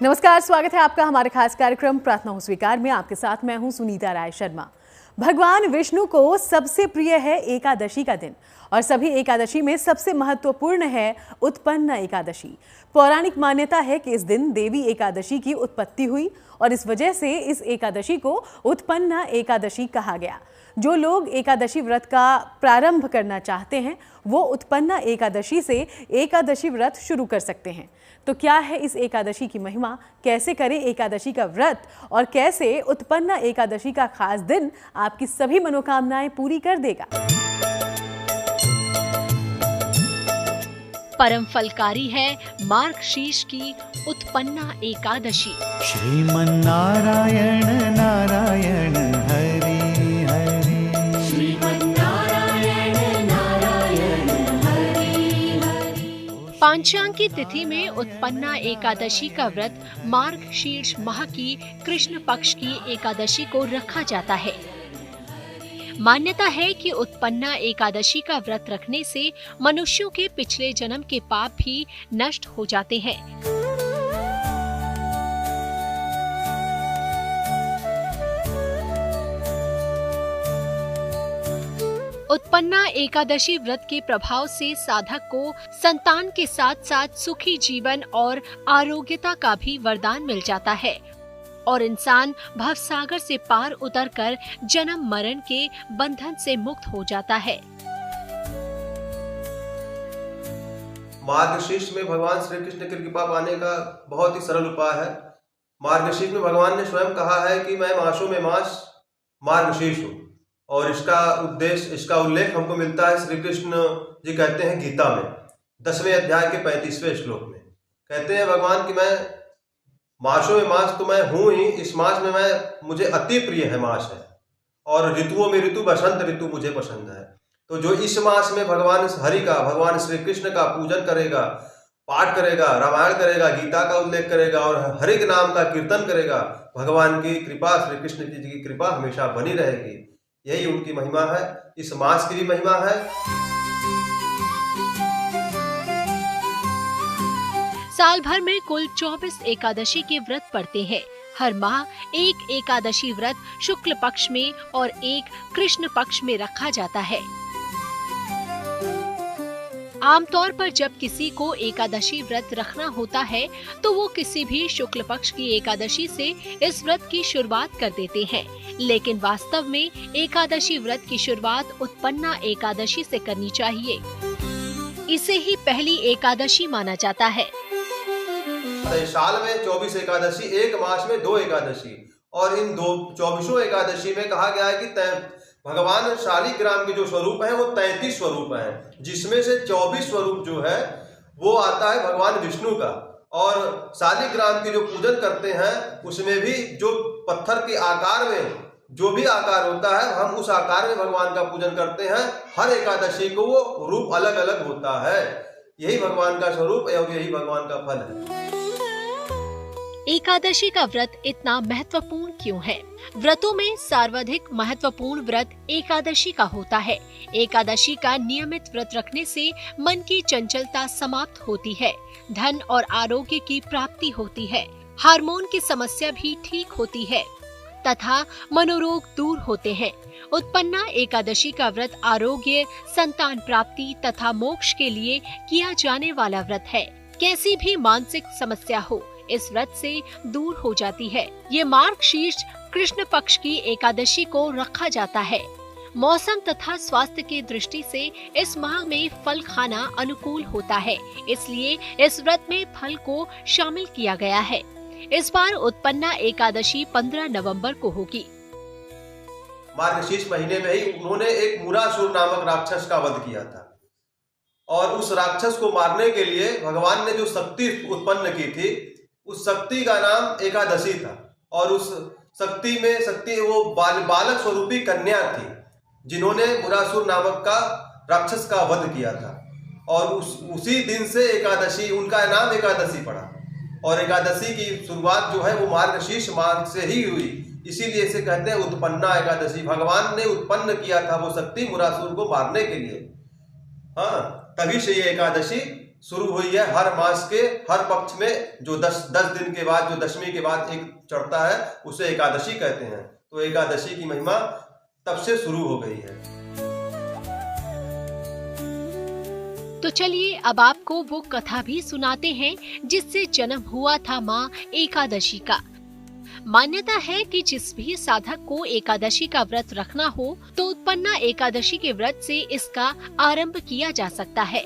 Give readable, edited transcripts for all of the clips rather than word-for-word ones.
नमस्कार, स्वागत है आपका हमारे खास कार्यक्रम प्रार्थना हो स्वीकार में। आपके साथ मैं हूं सुनीता राय शर्मा। भगवान विष्णु को सबसे प्रिय है एकादशी का दिन और सभी एकादशी में सबसे महत्वपूर्ण है उत्पन्ना एकादशी। पौराणिक मान्यता है कि इस दिन देवी एकादशी की उत्पत्ति हुई और इस वजह से इस एकादशी को उत्पन्ना एकादशी कहा गया। जो लोग एकादशी व्रत का प्रारंभ करना चाहते हैं वो उत्पन्ना एकादशी से एकादशी व्रत शुरू कर सकते हैं। तो क्या है इस एकादशी की महिमा, कैसे करें एकादशी का व्रत और कैसे उत्पन्ना एकादशी का खास दिन आपकी सभी मनोकामनाएं पूरी कर देगा। परम फलकारी है मार्गशीर्ष की उत्पन्ना एकादशी। श्रीमन्नारायण नारायण हरि हरि, श्रीमन्नारायण नारायण हरि हरि। पांचांग की तिथि में उत्पन्ना एकादशी का व्रत मार्गशीर्ष माह की कृष्ण पक्ष की एकादशी को रखा जाता है। मान्यता है कि उत्पन्ना एकादशी का व्रत रखने से मनुष्यों के पिछले जन्म के पाप भी नष्ट हो जाते हैं। उत्पन्ना एकादशी व्रत के प्रभाव से साधक को संतान के साथ साथ सुखी जीवन और आरोग्यता का भी वरदान मिल जाता है और इंसान भवसागर से पार उतरकर जन्म मरण के बंधन से मुक्त हो जाता है। मार्गशीर्ष में भगवान श्री कृष्ण की कृपा पाने का बहुत ही सरल उपाय है। मार्गशीर्ष में भगवान ने स्वयं कहा है कि मैं मासों में मास मार्गशीर्ष हूँ और इसका उद्देश्य, इसका उल्लेख हमको मिलता है श्री कृष्ण जी कहते हैं गीता में 10वें अध्याय के 35वें श्लोक में। कहते हैं भगवान कि मैं मासों में मास तो मैं हूँ ही, इस मास में मुझे अति प्रिय है मास है और ऋतुओं में ऋतु बसंत ऋतु मुझे पसंद है। तो जो इस मास में भगवान हरि का, भगवान श्री कृष्ण का पूजन करेगा, पाठ करेगा, रामायण करेगा, गीता का उल्लेख करेगा और हरि के नाम का कीर्तन करेगा, भगवान की कृपा, श्री कृष्ण जी की कृपा हमेशा बनी रहेगी। यही उनकी महिमा है। इस मास की भी महिमा है। साल भर में कुल 24 एकादशी के व्रत पड़ते हैं। हर माह एक एकादशी व्रत शुक्ल पक्ष में और एक कृष्ण पक्ष में रखा जाता है। आमतौर पर जब किसी को एकादशी व्रत रखना होता है तो वो किसी भी शुक्ल पक्ष की एकादशी से इस व्रत की शुरुआत कर देते हैं, लेकिन वास्तव में एकादशी व्रत की शुरुआत उत्पन्ना एकादशी से करनी चाहिए। इसे ही पहली एकादशी माना जाता है। साल में 24 एकादशी, एक मास में 2 एकादशी और इन 24 एकादशी में कहा गया है कि भगवान शालिग्राम के जो स्वरूप हैं वो 33 स्वरूप हैं, जिसमें से 24 स्वरूप जो है वो आता है भगवान विष्णु का। और शालिग्राम के जो पूजन करते हैं उसमें भी जो पत्थर के आकार में जो भी आकार होता है हम उस आकार में भगवान का पूजन करते हैं। हर एकादशी को वो रूप अलग अलग होता है। यही भगवान का स्वरूप है और यही भगवान का फल है। एकादशी का व्रत इतना महत्वपूर्ण क्यों है? व्रतों में सर्वाधिक महत्वपूर्ण व्रत एकादशी का होता है। एकादशी का नियमित व्रत रखने से मन की चंचलता समाप्त होती है, धन और आरोग्य की प्राप्ति होती है, हार्मोन की समस्या भी ठीक होती है तथा मनोरोग दूर होते हैं। उत्पन्ना एकादशी का व्रत आरोग्य, संतान प्राप्ति तथा मोक्ष के लिए किया जाने वाला व्रत है। कैसी भी मानसिक समस्या हो इस व्रत से दूर हो जाती है। ये मार्गशीर्ष कृष्ण पक्ष की एकादशी को रखा जाता है। मौसम तथा स्वास्थ्य की दृष्टि से इस माह में फल खाना अनुकूल होता है, इसलिए इस व्रत में फल को शामिल किया गया है। इस बार उत्पन्ना एकादशी 15 नवंबर को होगी। मार्गशीर्ष महीने में ही उन्होंने एक मूरासुर नामक राक्षस का वध किया था और उस राक्षस को मारने के लिए भगवान ने जो शक्ति उत्पन्न की थी उस शक्ति का नाम एकादशी था। और उस शक्ति वो बालक स्वरूपी कन्या थी जिन्होंने मूरासुर नामक का राक्षस का वध किया था और उसी दिन से एकादशी, उनका नाम एकादशी पड़ा और एकादशी की शुरुआत जो है वो मार्गशीर्ष मार्ग से ही हुई। इसीलिए इसे कहते हैं उत्पन्ना एकादशी। भगवान ने उत्पन्न किया था वो शक्ति मूरासुर को मारने के लिए। हाँ, तभी से ये एकादशी शुरू हुई है। हर मास के हर पक्ष में जो 10 दिन के बाद, जो दशमी के बाद एक चढ़ता है, उसे एकादशी कहते हैं। तो एकादशी की महिमा तब से शुरू हो गई है। तो चलिए अब आपको वो कथा भी सुनाते हैं जिससे जन्म हुआ था माँ एकादशी का। मान्यता है कि जिस भी साधक को एकादशी का व्रत रखना हो तो उत्पन्ना एकादशी के व्रत से इसका आरंभ किया जा सकता है।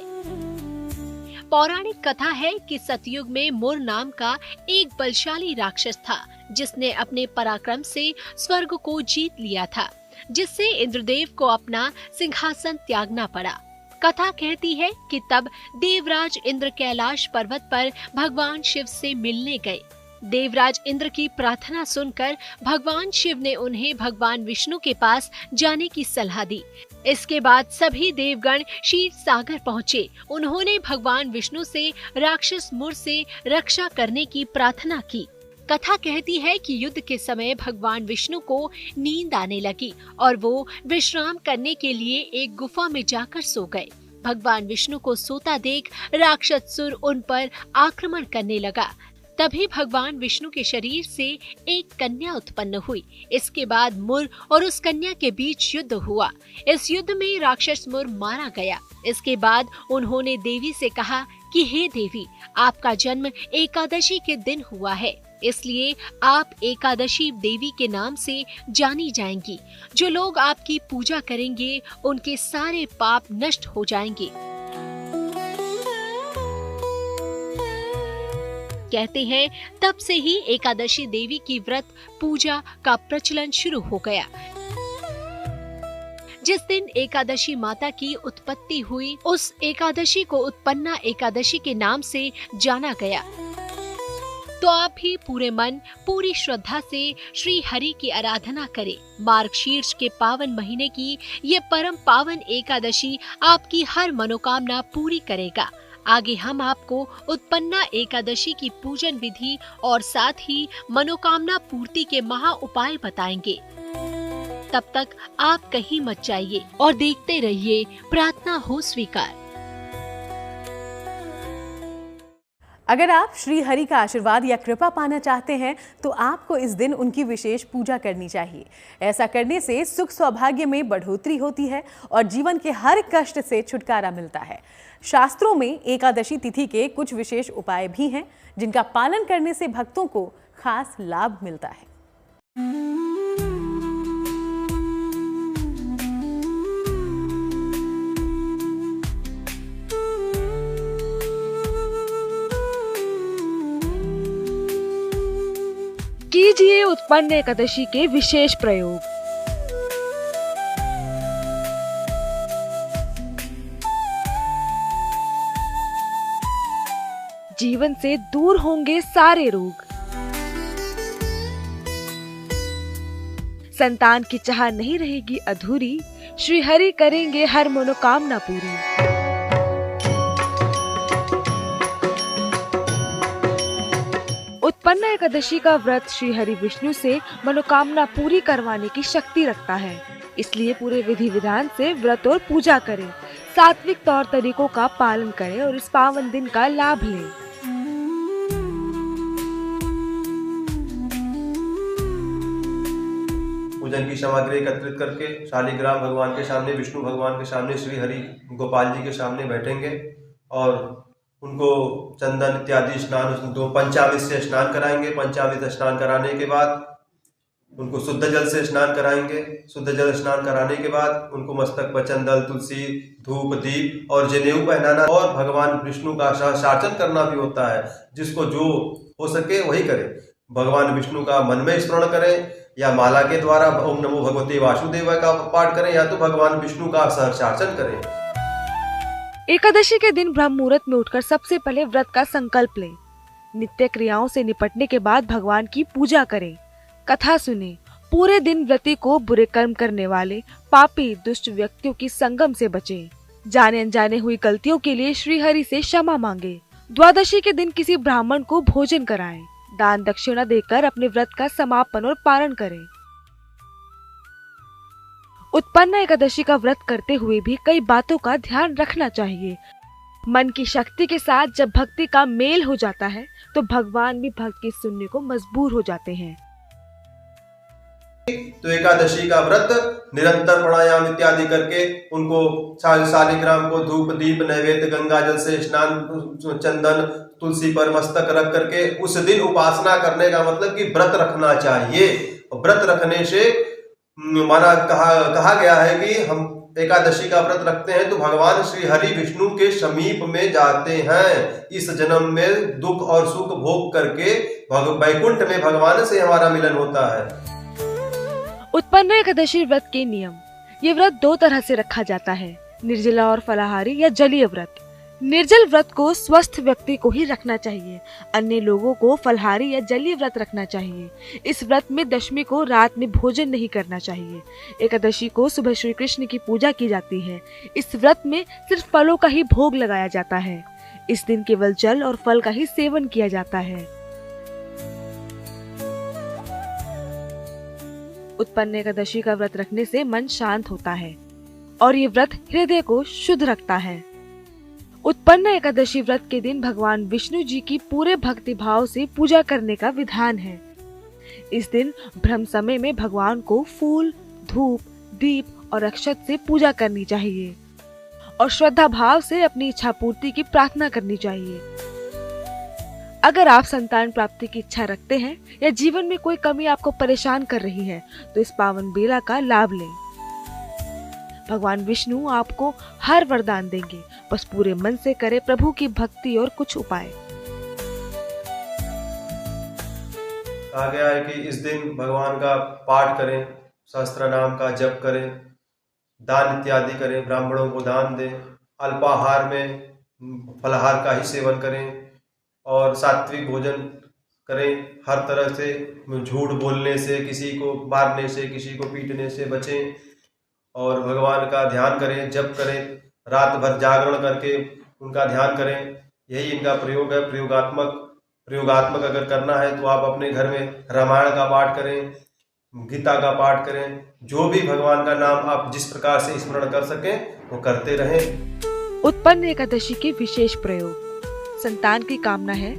पौराणिक कथा है कि सतयुग में मुर नाम का एक बलशाली राक्षस था जिसने अपने पराक्रम से स्वर्ग को जीत लिया था, जिससे इंद्रदेव को अपना सिंहासन त्यागना पड़ा। कथा कहती है कि तब देवराज इंद्र कैलाश पर्वत पर भगवान शिव से मिलने गए। देवराज इंद्र की प्रार्थना सुनकर भगवान शिव ने उन्हें भगवान विष्णु के पास जाने की सलाह दी। इसके बाद सभी देवगण क्षीर सागर पहुँचे। उन्होंने भगवान विष्णु से राक्षस मुर से रक्षा करने की प्रार्थना की। कथा कहती है कि युद्ध के समय भगवान विष्णु को नींद आने लगी और वो विश्राम करने के लिए एक गुफा में जाकर सो गए। भगवान विष्णु को सोता देख राक्षस सुर उन पर आक्रमण करने लगा। तभी भगवान विष्णु के शरीर से एक कन्या उत्पन्न हुई। इसके बाद मुर और उस कन्या के बीच युद्ध हुआ। इस युद्ध में राक्षस मुर मारा गया। इसके बाद उन्होंने देवी से कहा कि हे देवी, आपका जन्म एकादशी के दिन हुआ है, इसलिए आप एकादशी देवी के नाम से जानी जाएंगी। जो लोग आपकी पूजा करेंगे उनके सारे पाप नष्ट हो जाएंगे। कहते हैं तब से ही एकादशी देवी की व्रत पूजा का प्रचलन शुरू हो गया। जिस दिन एकादशी माता की उत्पत्ति हुई उस एकादशी को उत्पन्ना एकादशी के नाम से जाना गया। तो आप भी पूरे मन पूरी श्रद्धा से श्री हरि की आराधना करें। मार्गशीर्ष के पावन महीने की ये परम पावन एकादशी आपकी हर मनोकामना पूरी करेगा। आगे हम आपको उत्पन्ना एकादशी की पूजन विधि और साथ ही मनोकामना पूर्ति के महा उपाय बताएंगे। तब तक आप कहीं मत जाइए और देखते रहिए प्रार्थना हो स्वीकार। अगर आप श्री हरि का आशीर्वाद या कृपा पाना चाहते हैं तो आपको इस दिन उनकी विशेष पूजा करनी चाहिए। ऐसा करने से सुख सौभाग्य में बढ़ोतरी होती है और जीवन के हर कष्ट से छुटकारा मिलता है। शास्त्रों में एकादशी तिथि के कुछ विशेष उपाय भी हैं जिनका पालन करने से भक्तों को खास लाभ मिलता है। कीजिए उत्पन्न एकादशी के विशेष प्रयोग। जीवन से दूर होंगे सारे रोग। संतान की चाह नहीं रहेगी अधूरी। श्री हरि करेंगे हर मनोकामना पूरी। उत्पन्न एकादशी का व्रत श्री हरि विष्णु से मनोकामना पूरी करवाने की शक्ति रखता है, इसलिए पूरे विधि विधान से व्रत और पूजा करें, सात्विक तौर तरीकों का पालन करें और इस पावन दिन का लाभ लें। पूजन की सामग्री एकत्रित करके शालिग्राम भगवान के सामने, विष्णु भगवान के सामने, श्री हरि गोपाल जी के सामने बैठेंगे और उनको चंदन इत्यादि स्नान, दो पंचामृत से स्नान कराएंगे। पंचामृत स्नान कराने के बाद उनको शुद्ध जल से स्नान कराएंगे। शुद्ध जल स्नान कराने के बाद उनको मस्तक पर चंदन, तुलसी, धूप, दीप और जनेऊ पहनाना और भगवान विष्णु का सहस्रार्चन करना भी होता है। जिसको जो हो सके वही करे। भगवान विष्णु का मन में स्मरण करें या माला के द्वारा ओम नमो भगवते वासुदेवाय का पाठ करें या तो भगवान विष्णु का सहस्रार्चन करें। एकादशी के दिन ब्रह्म मुहूर्त में उठकर सबसे पहले व्रत का संकल्प लें। नित्य क्रियाओं से निपटने के बाद भगवान की पूजा करें, कथा सुने। पूरे दिन व्रती को बुरे कर्म करने वाले पापी दुष्ट व्यक्तियों की संगम से बचें। जाने अनजाने हुई गलतियों के लिए श्री हरि से क्षमा मांगे। द्वादशी के दिन किसी ब्राह्मण को भोजन कराएं। दान दक्षिणा देकर अपने व्रत का समापन और पारण करें। उत्पन्न एकादशी का व्रत करते हुए भी कई बातों का ध्यान रखना चाहिए। मन की शक्ति के साथ जब भक्ति का मेल हो जाता है तो भगवान भी भक्त की सुनने को मजबूर हो जाते हैं। तो एकादशी का व्रत निरंतर प्राणायाम इत्यादि करके उनको शालिग्राम को धूप दीप नैवेद्य गंगा जल से स्नान चंदन तुलसी पर मस्तक रख करके उस दिन उपासना करने का मतलब कि व्रत रखना चाहिए। व्रत रखने से कहा गया है कि हम एकादशी का व्रत रखते हैं तो भगवान श्री हरि विष्णु के समीप में जाते हैं। इस जन्म में दुख और सुख भोग करके वैकुंठ में भगवान से हमारा मिलन होता है। उत्पन्न एकादशी व्रत के नियम। ये व्रत दो तरह से रखा जाता है, निर्जला और फलाहारी या जलीय व्रत। निर्जल व्रत को स्वस्थ व्यक्ति को ही रखना चाहिए, अन्य लोगों को फलाहारी या जलीय व्रत रखना चाहिए। इस व्रत में दशमी को रात में भोजन नहीं करना चाहिए। एकादशी को सुबह श्री कृष्ण की पूजा की जाती है। इस व्रत में सिर्फ फलों का ही भोग लगाया जाता है। इस दिन केवल जल और फल का ही सेवन किया जाता है। उत्पन्न एकादशी का व्रत रखने से मन शांत होता है और ये व्रत हृदय को शुद्ध रखता है। उत्पन्न एकादशी व्रत के दिन भगवान विष्णु जी की पूरे भक्ति भाव से पूजा करने का विधान है। इस दिन ब्रह्म समय में भगवान को फूल, धूप, दीप और अक्षत से पूजा करनी चाहिए और श्रद्धा भाव से अपनी इच्छा पूर्ति की प्रार्थना करनी चाहिए। अगर आप संतान प्राप्ति की इच्छा रखते हैं या जीवन में कोई कमी आपको परेशान कर रही है तो इस पावन बेला का लाभ लें। भगवान विष्णु आपको हर वरदान देंगे, बस पूरे मन से करें प्रभु की भक्ति और कुछ उपाय। कहा गया है कि इस दिन भगवान का पाठ करें, सहस्त्र नाम का जप करें, दान इत्यादि करें, ब्राह्मणों को दान दें, अल्पाहार में फलाहार का ही सेवन करें और सात्विक भोजन करें। हर तरह से झूठ बोलने से, किसी को मारने से, किसी को पीटने से बचें और भगवान का ध्यान करें, जप करें, रात भर जागरण करके उनका ध्यान करें। यही इनका प्रयोग है। प्रयोगात्मक अगर करना है तो आप अपने घर में रामायण का पाठ करें, गीता का पाठ करें, जो भी भगवान का नाम आप जिस प्रकार से स्मरण कर सकें वो करते रहें। उत्पन्न एकादशी के विशेष प्रयोग। संतान की कामना है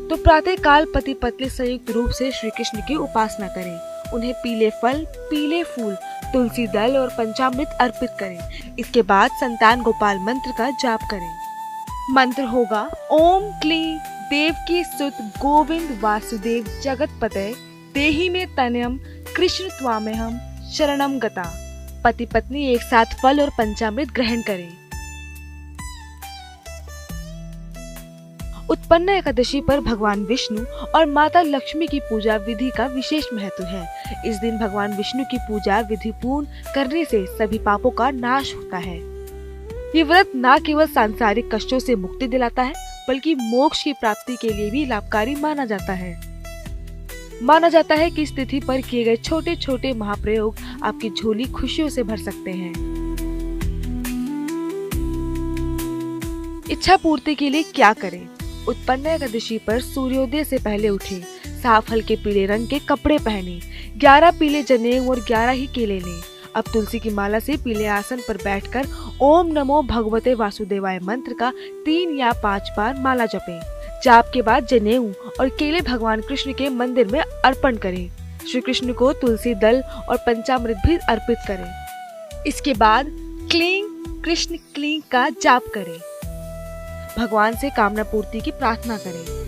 तो प्रातः काल पति पत्नी संयुक्त रूप से श्री कृष्ण की उपासना करें। उन्हें पीले फल, पीले फूल, तुलसी दल और पंचामृत अर्पित करें। इसके बाद संतान गोपाल मंत्र का जाप करें। मंत्र होगा ओम क्लीं देवकी सुत गोविंद वासुदेव जगतपते देहि में तनयम कृष्ण त्वामेहम शरणम गता। पति पत्नी एक साथ फल और पंचामृत ग्रहण करें। उत्पन्न एकादशी पर भगवान विष्णु और माता लक्ष्मी की पूजा विधि का विशेष महत्व है। इस दिन भगवान विष्णु की पूजा विधि पूर्ण करने से सभी पापों का नाश होता है। ये व्रत न केवल सांसारिक कष्टों से मुक्ति दिलाता है बल्कि मोक्ष की प्राप्ति के लिए भी लाभकारी माना जाता है। माना जाता है कि इस तिथि पर किए गए छोटे छोटे महाप्रयोग आपकी झोली खुशियों से भर सकते हैं। इच्छा पूर्ति के लिए क्या करें? उत्पन्न एकादशी पर सूर्योदय से पहले उठें, साफ हल्के पीले रंग के कपड़े पहने, 11 पीले जनेऊ और 11 ही केले लें। अब तुलसी की माला से पीले आसन पर बैठकर ओम नमो भगवते वासुदेवाय मंत्र का 3 या 5 बार माला जपें। जाप के बाद जनेऊ और केले भगवान कृष्ण के मंदिर में अर्पण करें। श्री कृष्ण को तुलसी दल और पंचामृत भी अर्पित करें। इसके बाद क्लीं कृष्ण क्लीं का जाप करें। भगवान से कामना पूर्ति की प्रार्थना करें।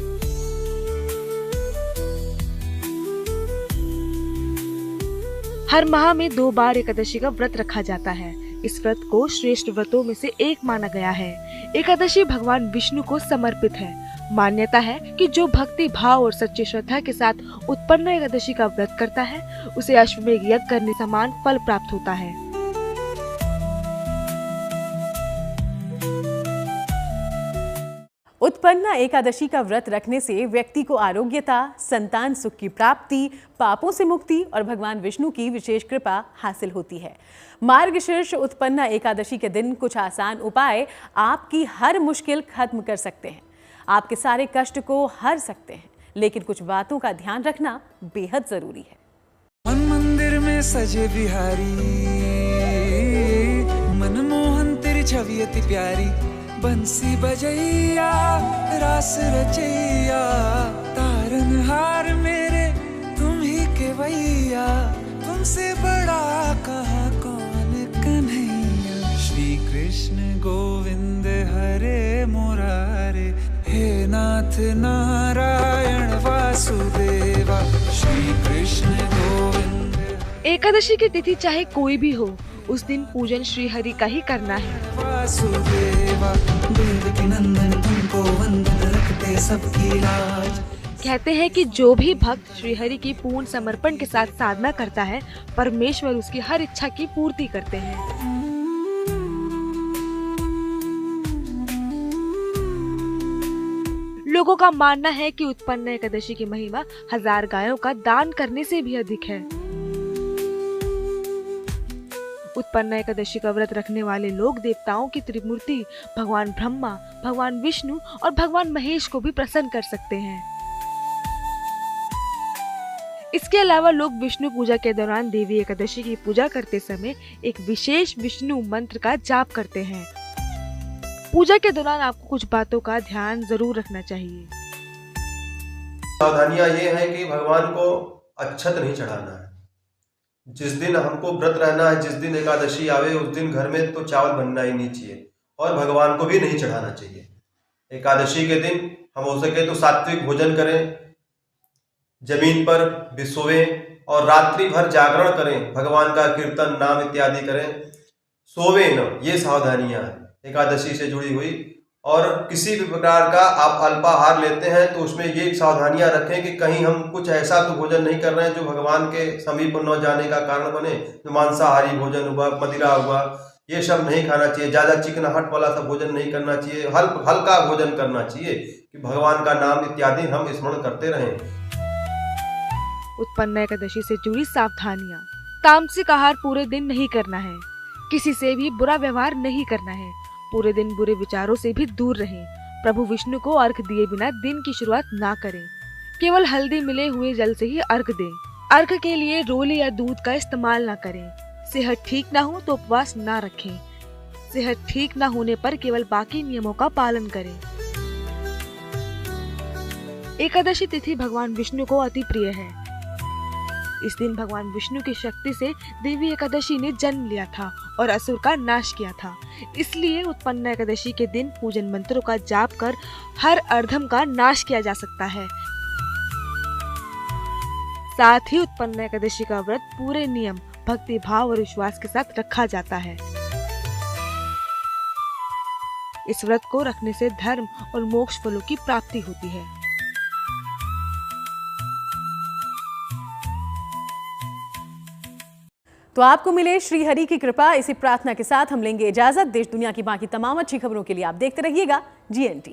हर माह में 2 बार एकादशी का व्रत रखा जाता है। इस व्रत को श्रेष्ठ व्रतों में से एक माना गया है। एकादशी भगवान विष्णु को समर्पित है। मान्यता है कि जो भक्ति भाव और सच्ची श्रद्धा के साथ उत्पन्न एकादशी का व्रत करता है उसे अश्वमेध यज्ञ करने समान फल प्राप्त होता है। उत्पन्न एकादशी का व्रत रखने से व्यक्ति को आरोग्यता, संतान सुख की प्राप्ति, पापों से मुक्ति और भगवान विष्णु की विशेष कृपा हासिल होती है। मार्गशीर्ष उत्पन्न एकादशी के दिन कुछ आसान उपाय आपकी हर मुश्किल खत्म कर सकते हैं, आपके सारे कष्ट को हर सकते हैं, लेकिन कुछ बातों का ध्यान रखना बेहद जरूरी है। मन मंदिर में सजे बिहारी, मनमोहन तेरी छवि अति प्यारी, बंसी बजैया रास रचैया, तारनहार मेरे तुम ही केवैया, तुमसे बड़ा कहाँ कौन कन्हैया। श्री कृष्ण गोविंद हरे मुरारे, हे नाथ नारायण वासुदेवा। श्री कृष्ण गोविंद। एकादशी की तिथि चाहे कोई भी हो, उस दिन पूजन श्री हरि का ही करना है। वासुदेवा देवकी नंदन, तुमको वंदन रखते सबकी लाज। कहते हैं कि जो भी भक्त श्री हरि की पूर्ण समर्पण के साथ साधना करता है, परमेश्वर उसकी हर इच्छा की पूर्ति करते हैं। लोगों का मानना है कि उत्पन्न एकादशी की महिमा 1000 गायों का दान करने से भी अधिक है। उत्पन्न एकादशी का व्रत रखने वाले लोग देवताओं की त्रिमूर्ति भगवान ब्रह्मा, भगवान विष्णु और भगवान महेश को भी प्रसन्न कर सकते हैं। इसके अलावा लोग विष्णु पूजा के दौरान देवी एकादशी की पूजा करते समय एक विशेष विष्णु मंत्र का जाप करते हैं। पूजा के दौरान आपको कुछ बातों का ध्यान जरूर रखना चाहिए। सावधानियां ये हैं कि भगवान को अक्षत नहीं चढ़ाना है। जिस दिन हमको व्रत रहना है, जिस दिन एकादशी आवे, उस दिन घर में तो चावल बनना ही नहीं चाहिए और भगवान को भी नहीं चढ़ाना चाहिए। एकादशी के दिन हम हो सके तो सात्विक भोजन करें, जमीन पर बिसोवें और रात्रि भर जागरण करें, भगवान का कीर्तन नाम इत्यादि करें, सोवे न। ये सावधानियां हैं एकादशी से जुड़ी हुई। और किसी भी प्रकार का आप अल्पाहार लेते हैं तो उसमें ये सावधानियां रखें कि कहीं हम कुछ ऐसा तो भोजन नहीं कर रहे हैं जो भगवान के समीप न जाने का कारण बने। जो मांसाहारी भोजन हुआ, मदिरा हुआ, ये सब नहीं खाना चाहिए। ज़्यादा चिकनाहट वाला सब भोजन नहीं करना चाहिए। हल्का भोजन करना चाहिए कि भगवान का नाम इत्यादि हम स्मरण करते रहें। उत्पन्न एकादशी से जुड़ी सावधानियां। तामसिक आहार पूरे दिन नहीं करना है। किसी से भी बुरा व्यवहार नहीं करना है। पूरे दिन बुरे विचारों से भी दूर रहें। प्रभु विष्णु को अर्घ दिए बिना दिन की शुरुआत ना करें। केवल हल्दी मिले हुए जल से ही अर्घ दें। अर्घ के लिए रोली या दूध का इस्तेमाल ना करें। सेहत ठीक ना हो तो उपवास ना रखें। सेहत ठीक ना होने पर केवल बाकी नियमों का पालन करें। एकादशी तिथि भगवान विष्णु को अति प्रिय है। इस दिन भगवान विष्णु की शक्ति से देवी एकादशी ने जन्म लिया था और असुर का नाश किया था। इसलिए उत्पन्न एकादशी के दिन पूजन मंत्रों का जाप कर हर अधर्म का नाश किया जा सकता है। साथ ही उत्पन्न एकादशी का व्रत पूरे नियम, भक्ति भाव और विश्वास के साथ रखा जाता है। इस व्रत को रखने से धर्म और मोक्ष फलों की प्राप्ति होती है। तो आपको मिले श्री हरि की कृपा, इसी प्रार्थना के साथ हम लेंगे इजाजत। देश दुनिया की बाकी तमाम अच्छी खबरों के लिए आप देखते रहिएगा GNT।